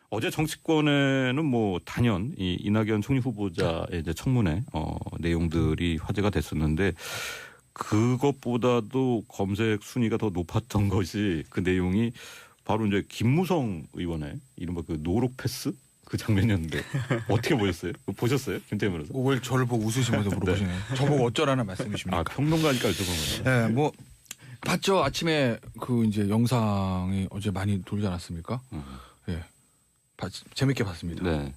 어제 정치권에는 뭐 단연 이 이낙연 총리 후보자의 이제 청문회 내용들이 화제가 됐었는데 그것보다도 검색 순위가 더 높았던 것이 그 내용이 바로 이제 김무성 의원의 이른바 그 노룩 패스 그 장면이었는데 어떻게 보셨어요? 보셨어요? 김태현 변호사? 왜 저를 보고 웃으시면서 물어보시네요. 네. 저보고 어쩌라는 말씀이십니까? 아, 평론가니까 여쭤본 거예요. 네, 뭐 봤죠. 아침에 그 이제 영상이 어제 많이 돌지 않았습니까? 예, 재밌게 봤습니다. 네.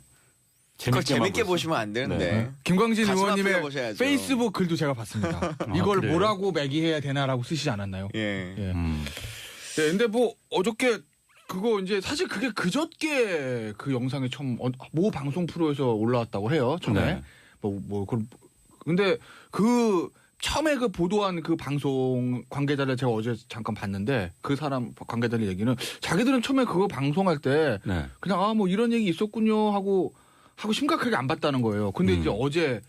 그걸 재밌게 보셨어요. 보시면 안 되는데. 네. 김광진 가슴 아프게 의원님의 보셔야죠. 페이스북 글도 제가 봤습니다. 이걸 그래요? 뭐라고 매기해야 되나라고 쓰시지 않았나요? 예. 예. 네, 근데 뭐 어저께 그거 이제 사실 그게 그저께 그 영상이 처음 모 방송 프로에서 올라왔다고 해요. 처음에 네. 근데 그 처음에 그 보도한 그 방송 관계자를 제가 어제 잠깐 봤는데 그 사람 관계자의 얘기는 자기들은 처음에 그거 방송할 때 네. 그냥 뭐 이런 얘기 있었군요 하고 심각하게 안 봤다는 거예요. 근데 이제 어제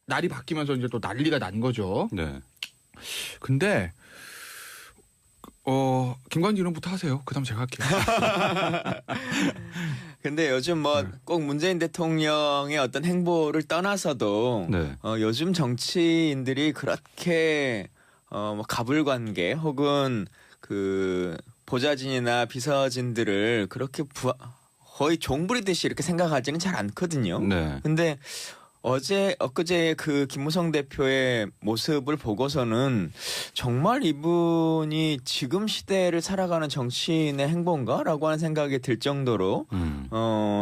날이 바뀌면서 이제 또 난리가 난 거죠. 네. 근데 김광진 의원부터 하세요. 그다음 제가 할게요. 근데 요즘 뭐 꼭 문재인 대통령의 어떤 행보를 떠나서도 네. 요즘 정치인들이 그렇게 뭐 가불관계 혹은 그 보좌진이나 비서진들을 그렇게 거의 종부리듯이 이렇게 생각하지는 잘 않거든요. 네. 근데 엊그제 그 김무성 대표의 모습을 보고서는 정말 이분이 지금 시대를 살아가는 정치인의 행보인가라고 하는 생각이 들 정도로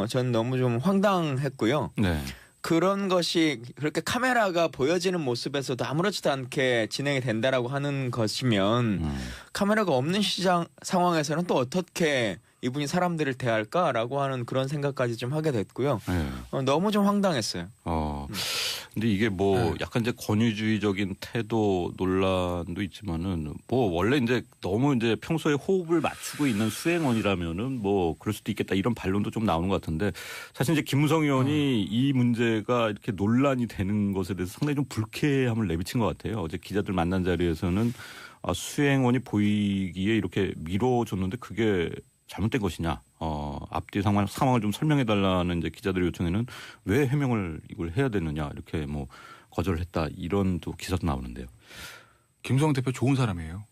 전 너무 좀 황당했고요. 네. 그런 것이 그렇게 카메라가 보여지는 모습에서도 아무렇지도 않게 진행이 된다라고 하는 것이면 카메라가 없는 상황에서는 또 어떻게 이분이 사람들을 대할까라고 하는 그런 생각까지 좀 하게 됐고요. 네. 너무 좀 황당했어요. 근데 이게 뭐 약간 이제 권위주의적인 태도 논란도 있지만은 뭐 원래 이제 너무 이제 평소에 호흡을 맞추고 있는 수행원이라면은 뭐 그럴 수도 있겠다 이런 반론도 좀 나오는 것 같은데 사실 이제 김무성 의원이 이 문제가 이렇게 논란이 되는 것에 대해서 상당히 좀 불쾌함을 내비친 것 같아요. 어제 기자들 만난 자리에서는 수행원이 보이기에 이렇게 밀어줬는데 그게 잘못된 것이냐. 앞뒤 상황을 좀 설명해 달라는 이제 기자들의 요청에는 왜 해명을 이걸 해야 되느냐 이렇게 뭐 거절을 했다 이런 또 기사도 나오는데요. 김무성 대표 좋은 사람이에요.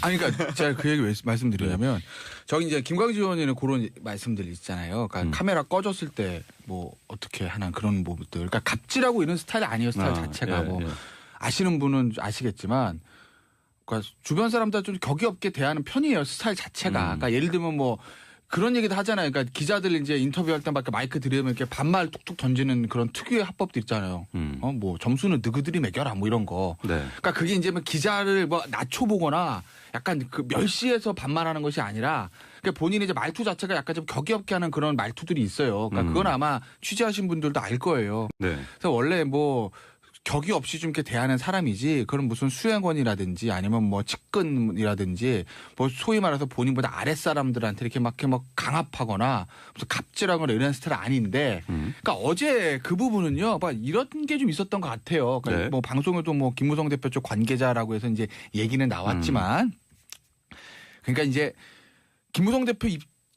아니 그러니까 제가 그 얘기 왜 말씀드리냐면 저기 이제 김광진 의원님은 그런 말씀들 있잖아요. 그러니까 카메라 꺼졌을 때 뭐 어떻게 하는 그런 부분들. 그러니까 갑질하고 이런 스타일이 아니에요. 스타일 자체가 뭐 아시는 분은 아시겠지만. 그러니까 주변 사람들 좀 격이 없게 대하는 편이에요. 스타일 자체가. 그러니까 예를 들면 뭐 그런 얘기도 하잖아요. 그러니까 기자들 이제 인터뷰할 때 막 마이크 들이면 이렇게 반말 툭툭 던지는 그런 특유의 화법도 있잖아요. 뭐 점수는 너희들이 매겨라 뭐 이런 거. 네. 그러니까 그게 이제 뭐 기자를 뭐 낮춰보거나 약간 그 멸시해서 반말하는 것이 아니라 그러니까 본인이 이제 말투 자체가 약간 좀 격이 없게 하는 그런 말투들이 있어요. 그러니까 그건 아마 취재하신 분들도 알 거예요. 네. 그래서 원래 뭐 격이 없이 좀 이렇게 대하는 사람이지 그런 무슨 수행원이라든지 아니면 뭐 측근이라든지 뭐 소위 말해서 본인보다 아랫사람들한테 이렇게 막 강압하거나 무슨 갑질하거나 이런 스타일 아닌데 그러니까 어제 그 부분은요 막 이런 게 좀 있었던 것 같아요. 그러니까 네. 뭐 방송에도 뭐 김무성 대표 쪽 관계자라고 해서 이제 얘기는 나왔지만 그러니까 이제 김무성 대표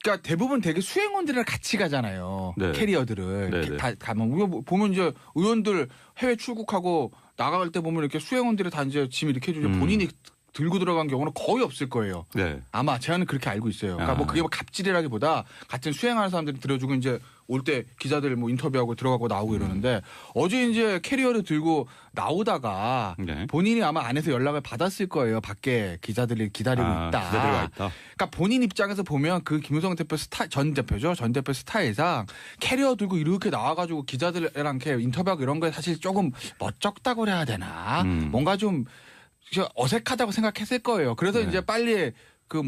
그러니까 대부분 되게 수행원들이랑 같이 가잖아요. 네. 캐리어들을 네, 네. 다 가면 보면 이제 의원들 해외 출국하고 나갈 때 보면 이렇게 수행원들이 다 이제 짐 이렇게 해주죠. 본인이 들고 들어간 경우는 거의 없을 거예요. 네. 아마 제가는 그렇게 알고 있어요. 그러니까 뭐 그게 뭐 갑질이라기보다 같은 수행하는 사람들이 들어주고 이제 올 때 기자들 뭐 인터뷰하고 들어가고 나오고 이러는데 어제 이제 캐리어를 들고 나오다가 네. 본인이 아마 안에서 연락을 받았을 거예요. 밖에 기자들이 기다리고 있다. 기자들과 있다. 그러니까 본인 입장에서 보면 그 김무성 대표 전 대표죠. 전 대표 스타일상 캐리어 들고 이렇게 나와가지고 기자들이랑 이렇게 인터뷰하고 이런 거에 사실 조금 멋쩍다고 해야 되나. 뭔가 좀 어색하다고 생각했을 거예요. 그래서 이제 빨리 그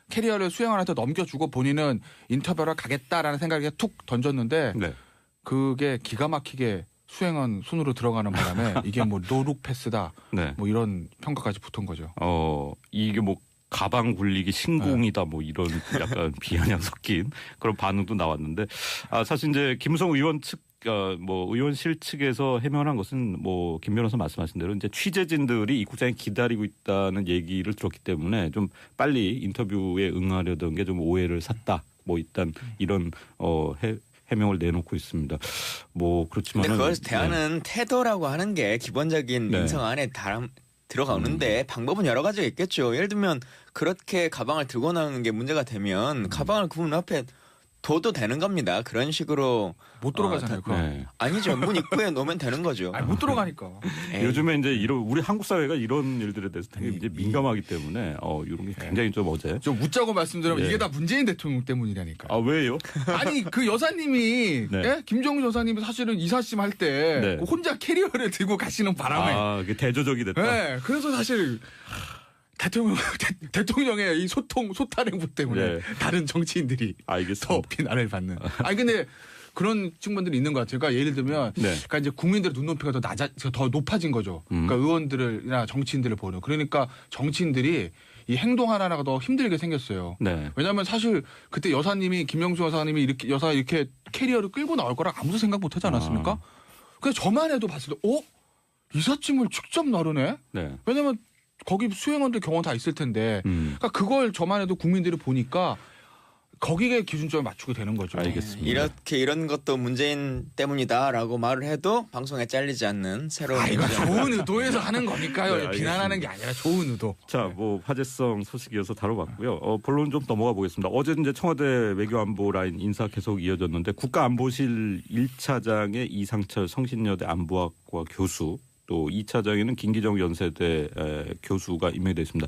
캐리어를 수행원한테 넘겨주고 본인은 인터뷰를 가겠다라는 생각에 툭 던졌는데 네. 그게 기가 막히게 수행원 손으로 들어가는 바람에 이게 뭐 노룩 패스다. 네. 뭐 이런 평가까지 붙은 거죠. 이게 뭐 가방 굴리기 신공이다 뭐 이런 약간 비아냥 섞인 그런 반응도 나왔는데 사실 이제 김무성 의원 측 뭐 의원실 측에서 해명한 것은 뭐 김 변호사 말씀하신 대로 이제 취재진들이 입국장에 기다리고 있다는 얘기를 들었기 때문에 좀 빨리 인터뷰에 응하려던 게 좀 오해를 샀다. 뭐 일단 이런 해명을 내놓고 있습니다. 뭐 그렇지만 근데 그걸 대하는 태도라고 하는 게 기본적인 네. 인성 안에 들어가는데 방법은 여러 가지가 있겠죠. 예를 들면 그렇게 가방을 들고 나오는 게 문제가 되면 가방을 그분 앞에 둬도 되는 겁니다. 그런 식으로 못 들어가잖아요. 그거. 네. 아니죠. 문 입구에 놓으면 되는 거죠. 아니, 못 들어가니까. 에이. 요즘에 이제 이런 우리 한국 사회가 이런 일들에 대해서 되게 이제 민감하기 때문에 이런 게 굉장히 좀 어제 좀 웃자고 말씀드리면 예. 이게 다 문재인 대통령 때문이라니까. 아 왜요? 아니 그 여사님이 네. 예? 김정은 여사님이 사실은 이사심 할 때 네. 혼자 캐리어를 들고 가시는 바람에 이게 대조적이 됐다. 예, 그래서 사실 대통령의 이 소탈 행보 때문에 네. 다른 정치인들이 알겠습니다. 더 비난을 받는. 아니 근데 그런 측면들이 있는 것 같아요. 그러니까 예를 들면, 네. 그러니까 이제 국민들의 눈높이가 더 높아진 거죠. 그러니까 의원들이나 정치인들을 보는. 그러니까 정치인들이 이 행동 하나하나가 더 힘들게 생겼어요. 네. 왜냐하면 사실 그때 여사님이 김영수 여사님이 이렇게 캐리어를 끌고 나올 거라 아무도 생각 못 하지 않았습니까? 그냥 저만 해도 봤을 때, 이삿짐을 직접 나르네? 네. 왜냐면 거기 수행원들 경험 다 있을 텐데, 그러니까 그걸 저만 해도 국민들이 보니까 거기에 기준점을 맞추게 되는 거죠. 알겠습니다. 이렇게 이런 것도 문재인 때문이다라고 말을 해도 방송에 잘리지 않는 새로운 이거 인정. 좋은 의도에서 하는 거니까요. 네, 알겠습니다. 비난하는 게 아니라 좋은 의도. 자, 뭐 화제성 소식이어서 다뤄봤고요. 본론 좀 넘어가 보겠습니다. 어제 이제 청와대 외교안보 라인 인사 계속 이어졌는데 국가안보실 1차장의 이상철 성신여대 안보학과 교수, 또 2차장에는 김기정 연세대 교수가 임명되어 있습니다.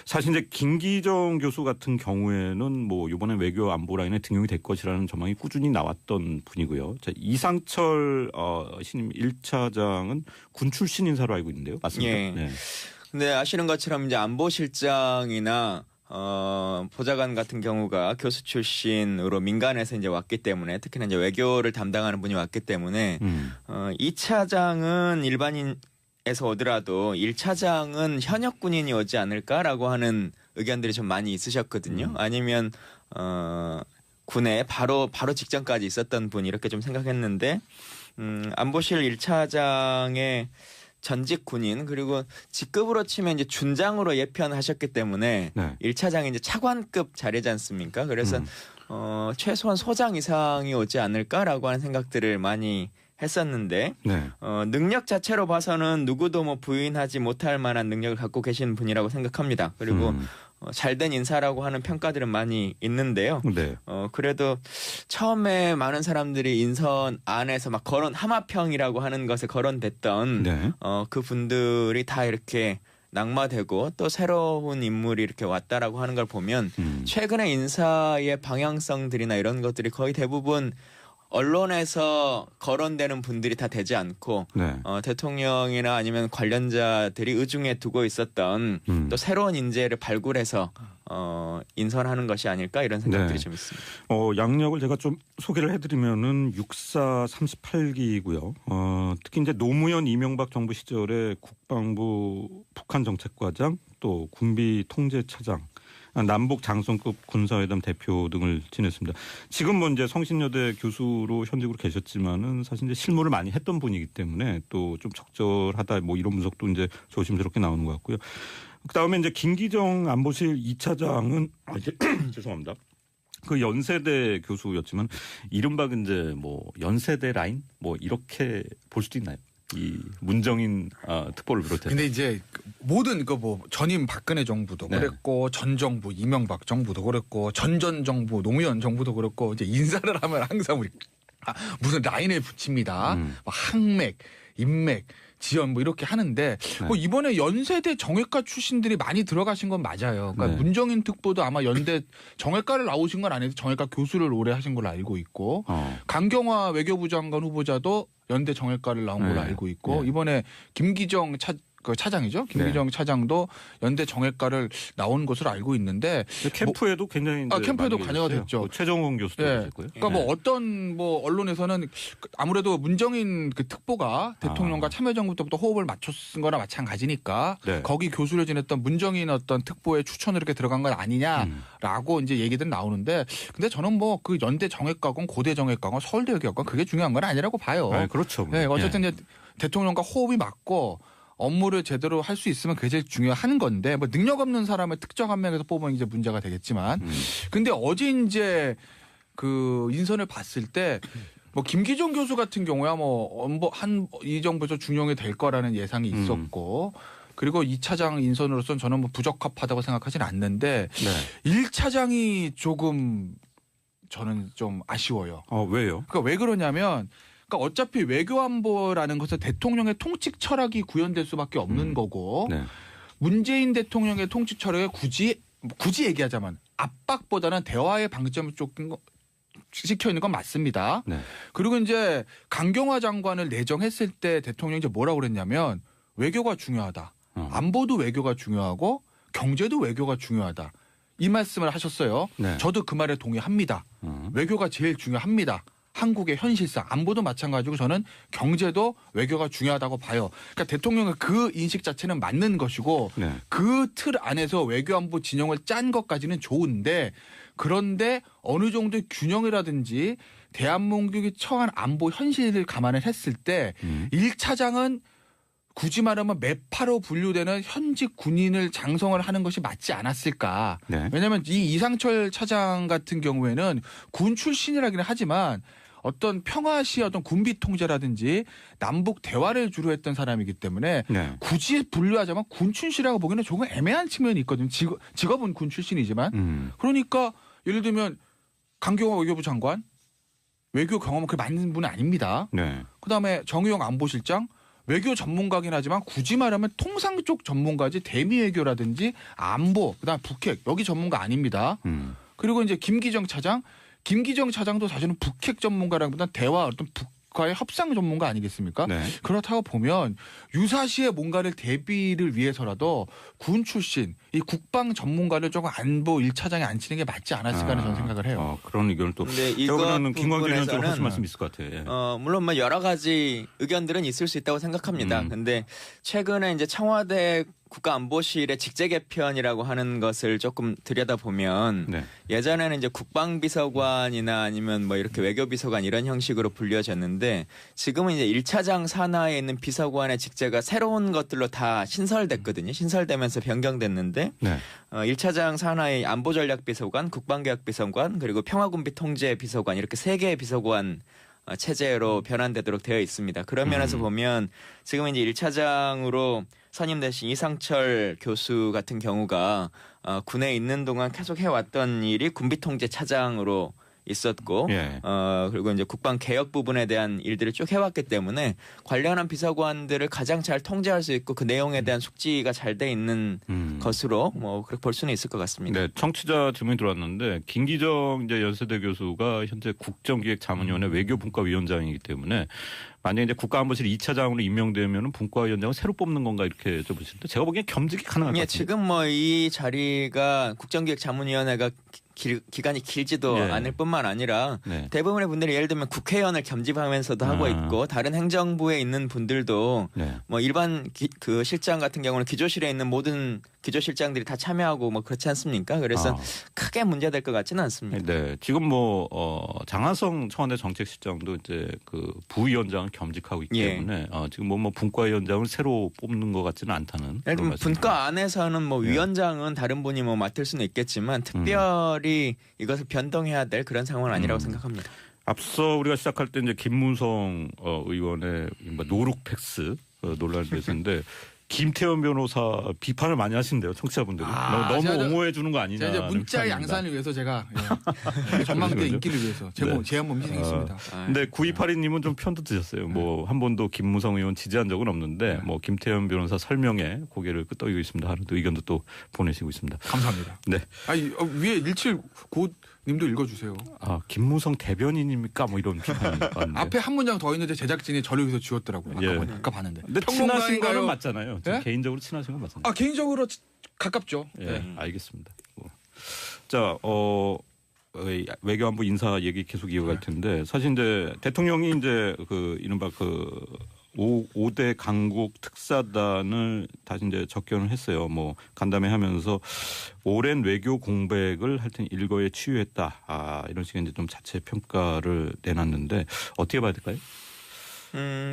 사실 이제 김기정 교수 같은 경우에는 뭐 이번에 외교 안보 라인에 등용이 될 것이라는 전망이 꾸준히 나왔던 분이고요. 자, 이상철 신임 1차장은 군 출신 인사로 알고 있는데요. 맞습니까? 예. 네. 근데 아시는 것처럼 이제 안보실장이나 보좌관 같은 경우가 교수 출신으로 민간에서 이제 왔기 때문에 특히나 이제 외교를 담당하는 분이 왔기 때문에 2차장은 일반인에서 오더라도 1차장은 현역 군인이 오지 않을까라고 하는 의견들이 좀 많이 있으셨거든요. 아니면 군에 바로 직전까지 있었던 분 이렇게 좀 생각했는데 안보실 1차장의 전직 군인 그리고 직급으로 치면 이제 준장으로 예편하셨기 때문에 네. 1차장이 이제 차관급 자리지 않습니까? 그래서 최소한 소장 이상이 오지 않을까라고 하는 생각들을 많이 했었는데 네. 능력 자체로 봐서는 누구도 뭐 부인하지 못할 만한 능력을 갖고 계신 분이라고 생각합니다. 그리고 잘된 인사라고 하는 평가들은 많이 있는데요. 네. 그래도 처음에 많은 사람들이 인선 안에서 막 하마평이라고 하는 것에 거론됐던 네. 그 분들이 다 이렇게 낙마되고 또 새로운 인물이 이렇게 왔다라고 하는 걸 보면 최근의 인사의 방향성들이나 이런 것들이 거의 대부분 언론에서 거론되는 분들이 다 되지 않고 네. 대통령이나 아니면 관련자들이 의중에 두고 있었던 또 새로운 인재를 발굴해서 인선하는 것이 아닐까 이런 생각들이 네. 좀 있습니다. 양력을 제가 좀 소개를 해드리면은 64 38기고요. 특히 이제 노무현 이명박 정부 시절에 국방부 북한정책과장 또 군비통제차장 남북 장성급 군사회담 대표 등을 지냈습니다. 지금 뭐 이제 성신여대 교수로 현직으로 계셨지만은 사실 이제 실무를 많이 했던 분이기 때문에 또 좀 적절하다 뭐 이런 분석도 이제 조심스럽게 나오는 것 같고요. 그다음에 이제 김기정 안보실 2차장은 죄송합니다. 그 연세대 교수였지만 이른바 이제 뭐 연세대 라인 뭐 이렇게 볼 수도 있나요? 이 문정인 특보를 비롯해서. 근데 이제 모든 뭐 전임 박근혜 정부도 네. 그랬고 전 정부 이명박 정부도 그랬고 전전 정부 노무현 정부도 그랬고 이제 인사를 하면 항상 우리 무슨 라인을 붙입니다. 뭐 항맥, 인맥, 지연 뭐 이렇게 하는데 뭐 이번에 연세대 정외과 출신들이 많이 들어가신 건 맞아요. 그러니까 네. 문정인 특보도 아마 연대 정외과를 나오신 건 아닌데 정외과 교수를 오래 하신 걸로 알고 있고 강경화 외교부 장관 후보자도 연대 정외과를 나온 걸로 네. 알고 있고 네. 이번에 김기정 차장이죠. 김기정 차장도 연대 정외과를 나온 것으로 알고 있는데 캠프에도 굉장히 이제 캠프에도 많이 관여가 계셨어요. 됐죠. 뭐 최정원 교수도 네. 계셨고요. 그러니까 뭐 어떤 뭐 언론에서는 아무래도 문정인 그 특보가 대통령과 참여정부 때부터 호흡을 맞췄은 거나 마찬가지니까 네. 거기 교수를 지냈던 문정인 어떤 특보의 추천으로 이렇게 들어간 건 아니냐라고 이제 얘기들 나오는데 근데 저는 뭐 그 연대 정외과건 고대 정외과건 서울대 외교학과 그게 중요한 건 아니라고 봐요. 그렇죠. 네, 어쨌든 이제 대통령과 호흡이 맞고 업무를 제대로 할 수 있으면 그게 제일 중요한 건데 뭐 능력 없는 사람을 특정 한 명에서 뽑으면 이제 문제가 되겠지만 근데 어제 이제 그 인선을 봤을 때 뭐 김기정 교수 같은 경우야 뭐 이 정부에서 중용이 될 거라는 예상이 있었고 그리고 2차장 인선으로서는 저는 뭐 부적합하다고 생각하지는 않는데 네. 1차장이 조금 저는 좀 아쉬워요. 왜요? 그러니까 왜 그러냐면 그러니까 어차피 외교안보라는 것은 대통령의 통치 철학이 구현될 수밖에 없는 거고 네. 문재인 대통령의 통치 철학에 굳이 얘기하자면 압박보다는 대화의 방점을 조금 시켜 있는 건 맞습니다. 네. 그리고 이제 강경화 장관을 내정했을 때 대통령이 이제 뭐라고 그랬냐면 외교가 중요하다. 안보도 외교가 중요하고 경제도 외교가 중요하다. 이 말씀을 하셨어요. 네. 저도 그 말에 동의합니다. 외교가 제일 중요합니다. 한국의 현실상 안보도 마찬가지고 저는 경제도 외교가 중요하다고 봐요. 그러니까 대통령의 그 인식 자체는 맞는 것이고 네. 그 틀 안에서 외교안보 진영을 짠 것까지는 좋은데 그런데 어느 정도의 균형이라든지 대한민국이 처한 안보 현실을 감안을 했을 때 1차장은 굳이 말하면 매파로 분류되는 현직 군인을 장성을 하는 것이 맞지 않았을까. 네. 왜냐하면 이 이상철 차장 같은 경우에는 군 출신이라기는 하지만 어떤 평화시의 어떤 군비 통제라든지 남북 대화를 주로 했던 사람이기 때문에 네. 굳이 분류하자면 군 출신이라고 보기에는 조금 애매한 측면이 있거든요. 직업은 군 출신이지만. 그러니까 예를 들면 강경화 외교부 장관 외교 경험은 그렇게 많은 분은 아닙니다. 네. 그다음에 정의용 안보실장 외교 전문가긴 하지만 굳이 말하면 통상 쪽 전문가지 대미 외교라든지 안보 그다음 북핵 여기 전문가 아닙니다. 그리고 이제 김기정 차장도 사실은 북핵 전문가라기보다 대화 어떤 북과의 협상 전문가 아니겠습니까? 네. 그렇다고 보면 유사시에 뭔가를 대비를 위해서라도 군 출신 이 국방 전문가를 조금 안보 1차장에 앉히는 게 맞지 않았을까 하는 저는 생각을 해요. 그런 의견을 또. 근데 이거 그러면은 김광진 의원 좀 부분에서는 하실 말씀 있을 것 같아요. 예. 물론 뭐 여러 가지 의견들은 있을 수 있다고 생각합니다. 근데 최근에 이제 청와대 국가안보실의 직제 개편이라고 하는 것을 조금 들여다보면 네. 예전에는 이제 국방비서관이나 아니면 뭐 이렇게 외교비서관 이런 형식으로 불려졌는데 지금은 이제 1차장 산하에 있는 비서관의 직제가 새로운 것들로 다 신설됐거든요. 신설되면서 변경됐는데 네. 1차장 산하의 안보전략비서관, 국방개혁비서관 그리고 평화군비통제비서관 이렇게 3개의 비서관 체제로 변환되도록 되어 있습니다. 그런 면에서 보면 지금 이제 1차장으로 선임되신 이상철 교수 같은 경우가 군에 있는 동안 계속 해왔던 일이 군비통제 차장으로 있었고 예. 그리고 이제 국방 개혁 부분에 대한 일들을 쭉 해왔기 때문에 관련한 비서관들을 가장 잘 통제할 수 있고 그 내용에 대한 숙지가 잘 돼 있는 것으로 뭐 그렇게 볼 수는 있을 것 같습니다. 네, 청취자 질문이 들어왔는데 김기정 이제 연세대 교수가 현재 국정기획자문위원회 외교분과위원장이기 때문에 만약에 이제 국가안보실 2차장으로 임명되면은 분과위원장을 새로 뽑는 건가 이렇게 여쭤보시는데 제가 보기엔 겸직이 가능할 것 예, 같아요. 지금 뭐 이 자리가 국정기획자문위원회가 기간이 길지도 예. 않을 뿐만 아니라 네. 대부분의 분들이 예를 들면 국회의원을 겸직하면서도 하고 있고 다른 행정부에 있는 분들도 네. 뭐 일반 그 실장 같은 경우는 기조실에 있는 모든 기조실장들이 다 참여하고 뭐 그렇지 않습니까? 그래서 크게 문제될 것 같지는 않습니다. 네, 지금 뭐 장하성 청와대 정책실장도 이제 그 부위원장을 겸직하고 있기 예. 때문에 지금 뭐 분과위원장을 새로 뽑는 것 같지는 않다는. 예를 들면 분과 안에서는 뭐 예. 위원장은 다른 분이 뭐 맡을 수는 있겠지만 특별히 이것을 변동해야 될 그런 상황은 아니라고 생각합니다. 앞서 우리가 시작할 때 이제 김무성 의원의 노룩팩스 논란에 대해서인데 김태현 변호사 비판을 많이 하신대요, 청취자분들이. 너무 제가 옹호해 주는 거 아니냐. 제가 이제 문자의 양산을 위해서 제가 전망대 인기를 위해서 제 한번 희생했습니다. 근데 9282님은 좀 편도 드셨어요. 뭐 한 번도 김무성 의원 지지한 적은 없는데 뭐 김태현 변호사 설명에 고개를 끄덕이고 있습니다 하는 의견도 또 보내시고 있습니다. 감사합니다. 네. 아니 위에 179님도 읽어주세요. 김무성 대변인입니까? 뭐 이런 비판이 왔는데. 앞에 한 문장 더 있는데 제작진이 저를 위해서 지웠더라고요. 아까 봤는데. 근데 친하신 평론가인가요? 거는 맞잖아요. 예? 개인적으로 친하신 건 맞잖아요. 개인적으로 가깝죠. 예, 알겠습니다. 자, 외교안보 인사 얘기 계속 이어갈 텐데 사실 이제 대통령이 이제 그 이른바 그 5대 강국 특사단을 다시 이제 접견을 했어요. 뭐 간담회 하면서 오랜 외교 공백을 하여튼 일거에 치유했다. 이런 식의 이제 좀 자체 평가를 내놨는데 어떻게 봐야 될까요?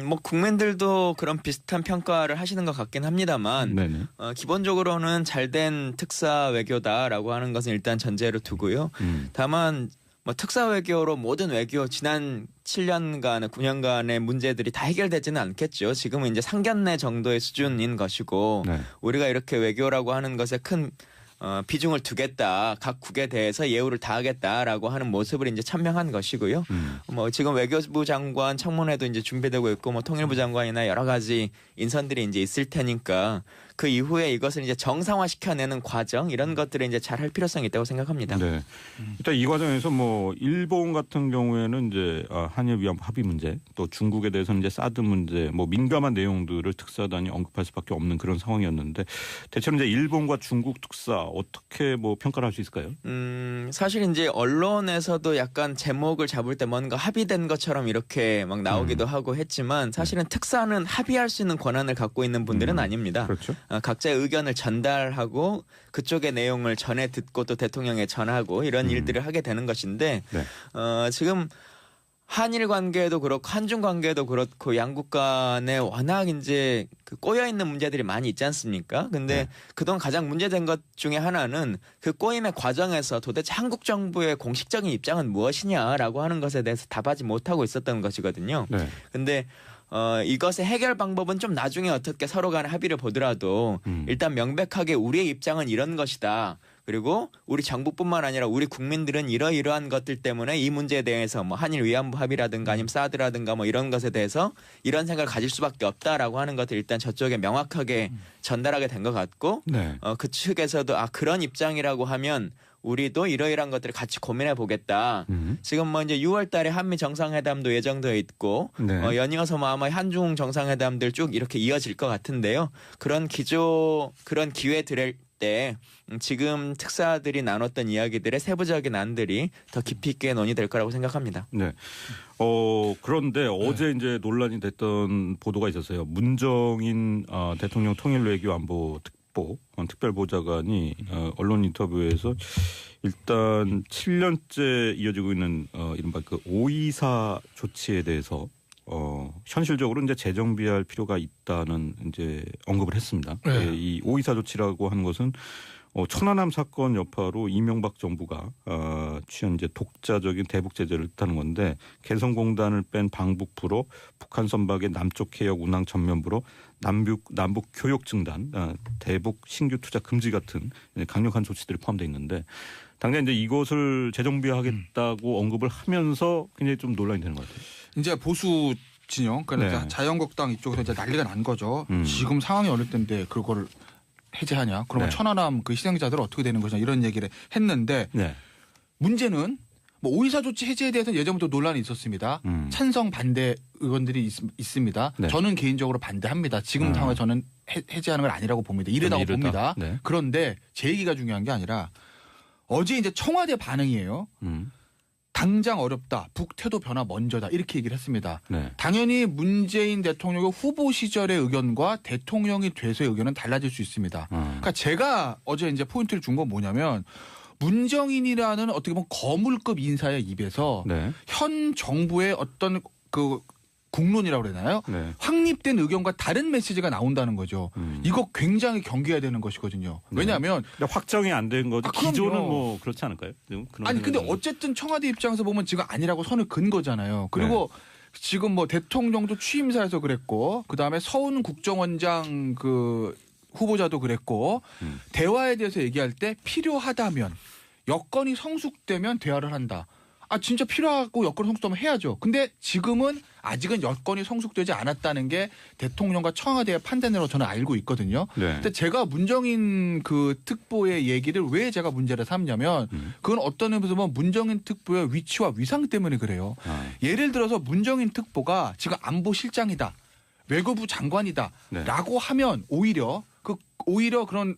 뭐 국민들도 그런 비슷한 평가를 하시는 것 같긴 합니다만 네네. 기본적으로는 잘된 특사 외교다라고 하는 것은 일단 전제로 두고요. 다만 뭐 특사 외교로 모든 외교 지난 7년간, 9년간의 문제들이 다 해결되지는 않겠죠. 지금은 이제 상견례 정도의 수준인 것이고 네. 우리가 이렇게 외교라고 하는 것에 큰 비중을 두겠다. 각 국에 대해서 예우를 다하겠다라고 하는 모습을 이제 천명한 것이고요. 뭐 지금 외교부 장관 청문회도 이제 준비되고 있고 뭐 통일부 장관이나 여러 가지 인선들이 이제 있을 테니까 그 이후에 이것을 이제 정상화 시켜내는 과정 이런 것들을 이제 잘 할 필요성이 있다고 생각합니다. 네. 일단 이 과정에서 뭐 일본 같은 경우에는 이제 한일 위안부 합의 문제, 또 중국에 대해서는 이제 사드 문제, 뭐 민감한 내용들을 특사단이 언급할 수밖에 없는 그런 상황이었는데 대체로 이제 일본과 중국 특사 어떻게 뭐 평가를 할 수 있을까요? 사실 이제 언론에서도 약간 제목을 잡을 때 뭔가 합의된 것처럼 이렇게 막 나오기도 하고 했지만 사실은 특사는 합의할 수 있는 권한을 갖고 있는 분들은 아닙니다. 그렇죠. 각자의 의견을 전달하고 그쪽의 내용을 전해 듣고 또 대통령에 전하고 이런 일들을 하게 되는 것인데 네. 지금 한일 관계도 그렇고 한중 관계도 그렇고 양국 간에 워낙 이제 그 꼬여 있는 문제들이 많이 있지 않습니까? 근데 그동안 가장 문제된 것 중에 하나는 그 꼬임의 과정에서 도대체 한국 정부의 공식적인 입장은 무엇이냐라고 하는 것에 대해서 답하지 못하고 있었던 것이거든요. 네. 근데 이것의 해결 방법은 좀 나중에 어떻게 서로 간에 합의를 보더라도 일단 명백하게 우리의 입장은 이런 것이다. 그리고 우리 정부뿐만 아니라 우리 국민들은 이러이러한 것들 때문에 이 문제에 대해서 뭐 한일 위안부 합의라든가 아니면 사드라든가 뭐 이런 것에 대해서 이런 생각을 가질 수밖에 없다라고 하는 것을 일단 저쪽에 명확하게 전달하게 된 것 같고 네. 그 측에서도 그런 입장이라고 하면 우리도 이러이러한 것들을 같이 고민해 보겠다. 지금 뭐 이제 6월 달에 한미 정상회담도 예정되어 있고 네. 연이어서 뭐 아마 한중 정상회담들 쭉 이렇게 이어질 것 같은데요. 그런 기회 들을 때 지금 특사들이 나눴던 이야기들의 세부적인 안들이 더 깊이 있게 논의될 거라고 생각합니다. 네. 그런데 어제 이제 논란이 됐던 보도가 있었어요. 문정인 대통령 통일외교안보 특별보좌관이 언론 인터뷰에서 일단 7년째 이어지고 있는 이른바 그 524 조치에 대해서 현실적으로 이제 재정비할 필요가 있다는 이제 언급을 했습니다. 네. 이 524 조치라고 하는 것은 천안함 사건 여파로 이명박 정부가 취한 이제 독자적인 대북 제재를 뜻하는 건데 개성공단을 뺀 방북부로 북한 선박의 남쪽 해역 운항 전면부로 남북 교역 중단, 대북 신규 투자 금지 같은 강력한 조치들이 포함되어 있는데 당장 이제 이것을 재정비하겠다고 언급을 하면서 굉장히 좀 논란이 되는 것 같아요. 이제 보수 진영, 그러니까 네. 자유한국당 이쪽에서 이제 난리가 난 거죠. 지금 상황이 어느 때인데 그거를 해제하냐? 그러면 네. 천안함 그 희생자들 어떻게 되는 거냐 이런 얘기를 했는데 네. 문제는 뭐 524 조치 해제에 대해서는 예전부터 논란이 있었습니다. 찬성 반대 의원들이 있습니다. 네. 저는 개인적으로 반대합니다. 지금 상황에 저는 해제하는 건 아니라고 봅니다. 이르다고 이르다. 봅니다. 네. 그런데 제 얘기가 중요한 게 아니라 어제 이제 청와대 반응이에요. 당장 어렵다. 북태도 변화 먼저다. 이렇게 얘기를 했습니다. 네. 당연히 문재인 대통령의 후보 시절의 의견과 대통령이 돼서의 의견은 달라질 수 있습니다. 그러니까 제가 어제 이제 포인트를 준 건 뭐냐면 문정인이라는 어떻게 보면 거물급 인사의 입에서 네. 현 정부의 어떤 그 국론이라고 그러나요? 네. 확립된 의견과 다른 메시지가 나온다는 거죠. 이거 굉장히 경계해야 되는 것이거든요. 왜냐하면 근데 확정이 안 된 거죠. 그럼요. 기존은 뭐 그렇지 않을까요? 그런 아니 근데 생각이. 어쨌든 청와대 입장에서 보면 지금 아니라고 선을 긋은 거잖아요. 그리고 지금 뭐 대통령도 취임사에서 그랬고 그다음에 서훈 국정원장 그 후보자도 그랬고 대화에 대해서 얘기할 때 필요하다면 여건이 성숙되면 대화를 한다. 진짜 필요하고 여건이 성숙되면 해야죠. 근데 지금은 아직은 여건이 성숙되지 않았다는 게 대통령과 청와대의 판단으로 저는 알고 있거든요. 네. 근데 제가 문정인 그 특보의 얘기를 왜 제가 문제를 삼냐면 그건 어떤 의미에서 보면 문정인 특보의 위치와 위상 때문에 그래요. 예를 들어서 문정인 특보가 지금 안보실장이다. 외교부 장관이다. 네. 라고 하면 오히려 그런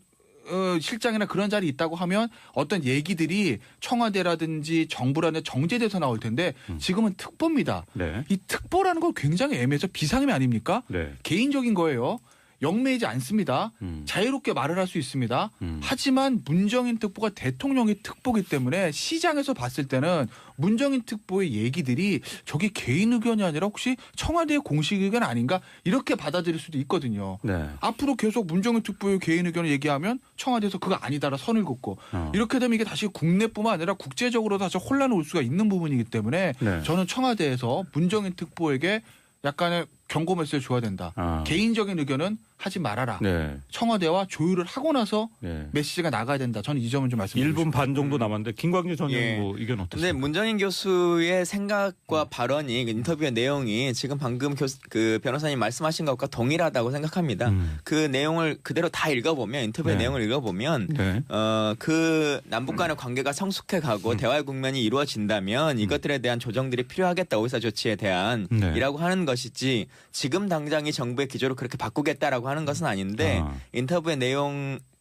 실장이나 그런 자리 있다고 하면 어떤 얘기들이 청와대라든지 정부라든지 정제돼서 나올 텐데 지금은 특보입니다. 네. 이 특보라는 건 굉장히 애매해서 비상임이 아닙니까? 네. 개인적인 거예요. 영매이지 않습니다. 자유롭게 말을 할 수 있습니다. 하지만 문정인 특보가 대통령의 특보기 때문에 시장에서 봤을 때는 문정인 특보의 얘기들이 저게 개인 의견이 아니라 혹시 청와대의 공식 의견 아닌가 이렇게 받아들일 수도 있거든요. 네. 앞으로 계속 문정인 특보의 개인 의견을 얘기하면 청와대에서 그거 아니다라 선을 긋고 이렇게 되면 이게 다시 국내뿐만 아니라 국제적으로 다시 혼란이 올 수가 있는 부분이기 때문에 네. 저는 청와대에서 문정인 특보에게 약간의 경고 메시지를 줘야 된다. 개인적인 의견은 하지 말아라. 네. 청와대와 조율을 하고 나서 네. 메시지가 나가야 된다. 저는 이 점은 좀 말씀드리고 1분 반 정도 남았는데 김광진 전 의원 예. 뭐 의견 근데 어떠세요? 문정인 교수의 생각과 발언이 인터뷰의 내용이 지금 방금 그 변호사님 말씀하신 것과 동일하다고 생각합니다. 그 내용을 그대로 다 읽어보면 인터뷰의 네. 내용을 읽어보면 네. 그 남북 간의 관계가 성숙해가고 대화의 국면이 이루어진다면 이것들에 대한 조정들이 필요하겠다. 의사조치에 대한 네. 이라고 하는 것이지 지금 당장이 정부의 기조를 그렇게 바꾸겠다라고 하는 것은 아닌데 인터뷰의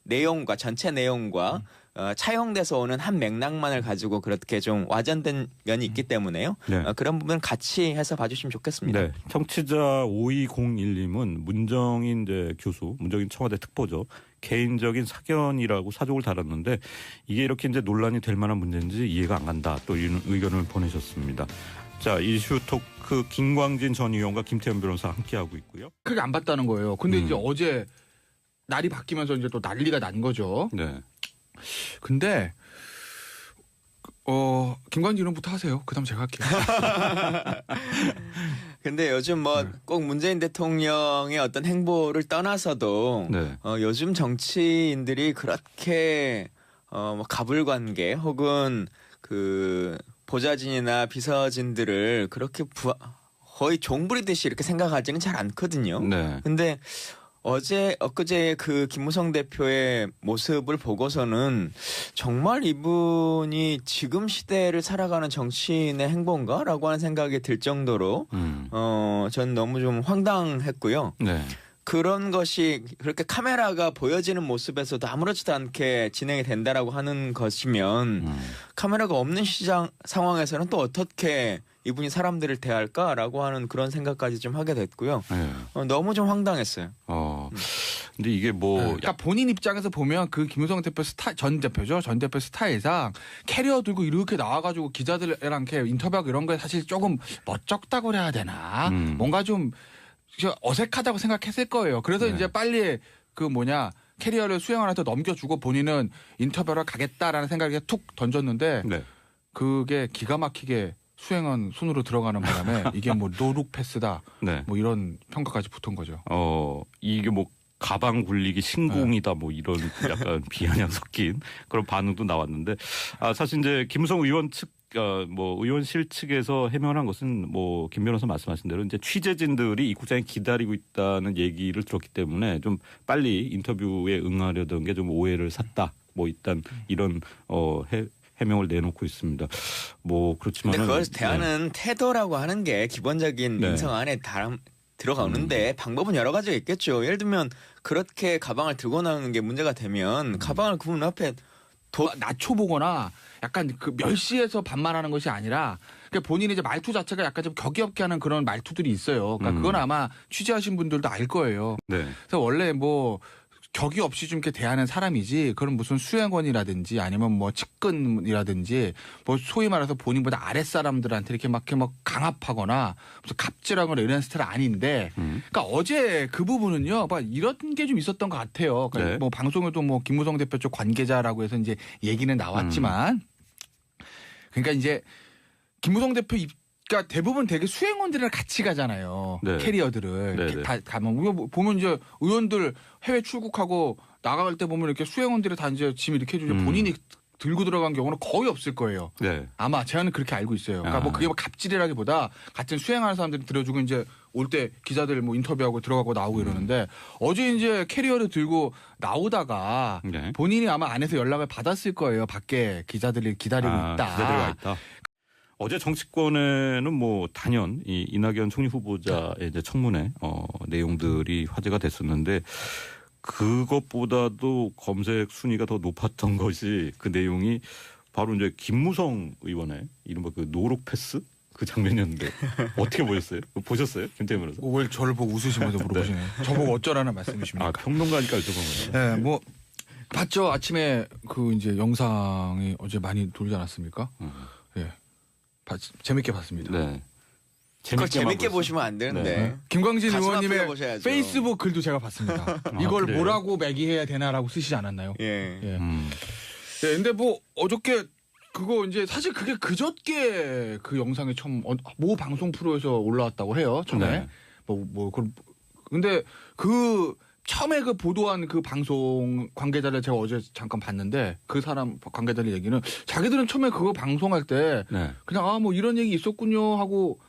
내용과 전체 내용과 차용돼서 오는 한 맥락만을 가지고 그렇게 좀 와전된 면이 있기 때문에요. 네. 그런 부분 같이 해서 봐주시면 좋겠습니다. 네. 청취자 5201님은 문정인 이제 교수, 문정인 청와대 특보죠. 개인적인 사견이라고 사족을 달았는데 이게 이렇게 이제 논란이 될 만한 문제인지 이해가 안 간다. 또 이런 의견을 보내셨습니다. 자, 이슈 토크 김광진 전 의원과 김태현 변호사 함께하고 있고요. 크게 안 봤다는 거예요. 근데 이제 어제 날이 바뀌면서 이제 또 난리가 난 거죠. 네. 근데 김광진 의원부터 하세요. 그다음 제가 할게요. 근데 요즘 뭐 꼭 문재인 대통령의 어떤 행보를 떠나서도 네. 요즘 정치인들이 그렇게 뭐 가불관계 혹은 그 보좌진이나 비서진들을 그렇게 거의 종부리듯이 이렇게 생각하지는 잘 않거든요. 네. 근데 엊그제 그 김무성 대표의 모습을 보고서는 정말 이분이 지금 시대를 살아가는 정치인의 행보인가라고 하는 생각이 들 정도로 전 너무 좀 황당했고요. 네. 그런 것이 그렇게 카메라가 보여지는 모습에서도 아무렇지도 않게 진행이 된다라고 하는 것이면 카메라가 없는 시장 상황에서는 또 어떻게 이분이 사람들을 대할까라고 하는 그런 생각까지 좀 하게 됐고요. 네. 너무 좀 황당했어요. 근데 이게 뭐 그러니까 본인 입장에서 보면 그 김무성 대표 전 대표죠. 전 대표 스타일상 캐리어 들고 이렇게 나와가지고 기자들이랑 이렇게 인터뷰하고 이런 거에 사실 조금 멋쩍다고 그래야 되나. 뭔가 좀 어색하다고 생각했을 거예요. 그래서 네. 이제 빨리 캐리어를 수행원한테 넘겨주고 본인은 인터뷰를 가겠다라는 생각에 툭 던졌는데 네. 그게 기가 막히게 수행원 손으로 들어가는 바람에 이게 뭐 노룩 패스다. 네. 뭐 이런 평가까지 붙은 거죠. 이게 뭐 가방 굴리기 신공이다 뭐 이런 약간 비아냥 섞인 그런 반응도 나왔는데 사실 이제 김무성 의원 측 뭐 의원실 측에서 해명한 것은 뭐 김 변호사 말씀하신 대로 이제 취재진들이 입국장에 기다리고 있다는 얘기를 들었기 때문에 좀 빨리 인터뷰에 응하려던 게 좀 오해를 샀다. 뭐 일단 이런 해명을 내놓고 있습니다. 뭐 그렇지만 근데 그걸 대하는 태도라고 하는 게 기본적인 네. 인성 안에 들어가는데 방법은 여러 가지가 있겠죠. 예를 들면 그렇게 가방을 들고 나오는 게 문제가 되면 가방을 그분 앞에 낮춰보거나 약간 그 멸시해서 반말하는 것이 아니라 그러니까 본인이 이제 말투 자체가 약간 좀 격이 없게 하는 그런 말투들이 있어요. 그러니까 그건 아마 취재하신 분들도 알 거예요. 네. 그래서 원래 뭐 격이 없이 좀 이렇게 대하는 사람이지 그런 무슨 수행원이라든지 아니면 뭐 측근이라든지 뭐 소위 말해서 본인보다 아랫사람들한테 이렇게 막 강압하거나 무슨 갑질하거나 이런 스타일 아닌데 그러니까 어제 그 부분은요 막 이런 게 좀 있었던 것 같아요. 그러니까 네. 뭐 방송에도 뭐 김무성 대표 쪽 관계자라고 해서 이제 얘기는 나왔지만 그러니까 이제 김무성 대표 그러니까 대부분 되게 수행원들이랑 같이 가잖아요. 네. 캐리어들을 네, 다 가면 보면 이제 의원들 해외 출국하고 나갈 때 보면 이렇게 수행원들이 다 이제 짐 이렇게 해주죠. 본인이 들고 들어간 경우는 거의 없을 거예요. 네. 아마 제가는 그렇게 알고 있어요. 그러니까 뭐 그게 뭐 갑질이라기보다 같은 수행하는 사람들이 들어주고 이제 올 때 기자들 뭐 인터뷰하고 들어가고 나오고 이러는데 어제 이제 캐리어를 들고 나오다가 네. 본인이 아마 안에서 연락을 받았을 거예요. 밖에 기자들이 기다리고 있다. 기자들이 와 있다. 어제 정치권에는 뭐 단연 이 이낙연 총리 후보자의 이제 청문회 내용들이 화제가 됐었는데 그것보다도 검색 순위가 더 높았던 것이 그 내용이 바로 이제 김무성 의원의 이른바 그 노룩 패스 그 장면이었는데 어떻게 보셨어요? 보셨어요? 김태현 변호사? 왜 저를 보고 웃으시면서 물어보시네요. 저보고 어쩌라는 말씀이십니까? 아 평론가니까 여쭤본 거예요. 네, 뭐 봤죠. 아침에 그 이제 영상이 어제 많이 돌지 않았습니까? 예, 재밌게 봤습니다. 네. 그걸 재밌게 보셨어요? 보시면 안 되는데. 네. 김광진 가슴 아프게 의원님의 보셔야죠. 페이스북 글도 제가 봤습니다. 이걸 그래요? 뭐라고 매기해야 되나라고 쓰시지 않았나요? 예. 예. 네, 근데 뭐 어저께 그거 이제 사실 그게 그저께 그 영상이 처음 모 방송 프로에서 올라왔다고 해요. 처음에 네. 근데 그 처음에 그 보도한 그 방송 관계자를 제가 어제 잠깐 봤는데 그 사람 관계자의 얘기는 자기들은 처음에 그거 방송할 때 네. 그냥 뭐 이런 얘기 있었군요 하고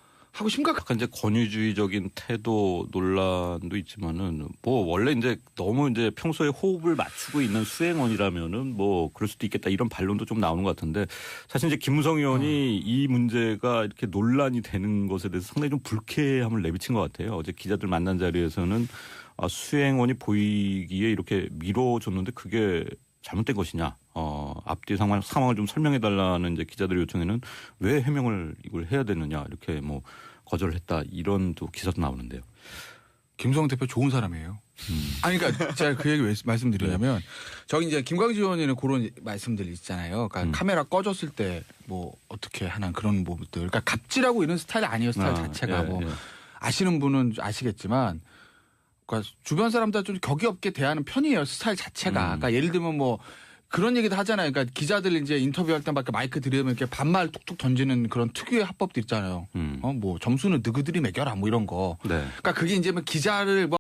심각한 약간 이제 권위주의적인 태도 논란도 있지만은 뭐 원래 이제 너무 이제 평소에 호흡을 맞추고 있는 수행원이라면은 뭐 그럴 수도 있겠다 이런 반론도 좀 나오는 것 같은데 사실 이제 김무성 의원이 이 문제가 이렇게 논란이 되는 것에 대해서 상당히 좀 불쾌함을 내비친 것 같아요. 어제 기자들 만난 자리에서는 수행원이 보이기에 이렇게 밀어줬는데 그게 잘못된 것이냐. 앞뒤 상황을 좀 설명해 달라는 이제 기자들의 요청에는 왜 해명을 이걸 해야 되느냐 이렇게 뭐 거절을 했다 이런 또 기사도 나오는데요. 김성환 대표 좋은 사람이에요. 아니 그러니까 제가 그 얘기 왜 말씀드리냐면 저기 이제 김광진 의원님은 그런 말씀들 있잖아요. 그러니까 카메라 꺼졌을 때 뭐 어떻게 하는 그런 부분들. 그러니까 갑질하고 이런 스타일이 아니에요. 스타일 자체가 뭐 아시는 분은 아시겠지만. 그러니까 주변 사람들 좀 격이 없게 대하는 편이에요. 스타일 자체가. 그러니까 예를 들면 뭐 그런 얘기도 하잖아요. 그러니까 기자들 이제 인터뷰할 때밖에 마이크 들이면 이렇게 반말 툭툭 던지는 그런 특유의 합법도 있잖아요. 뭐 점수는 너희들이 매겨라 뭐 이런 거. 네. 그러니까 그게 이제 뭐 기자를 뭐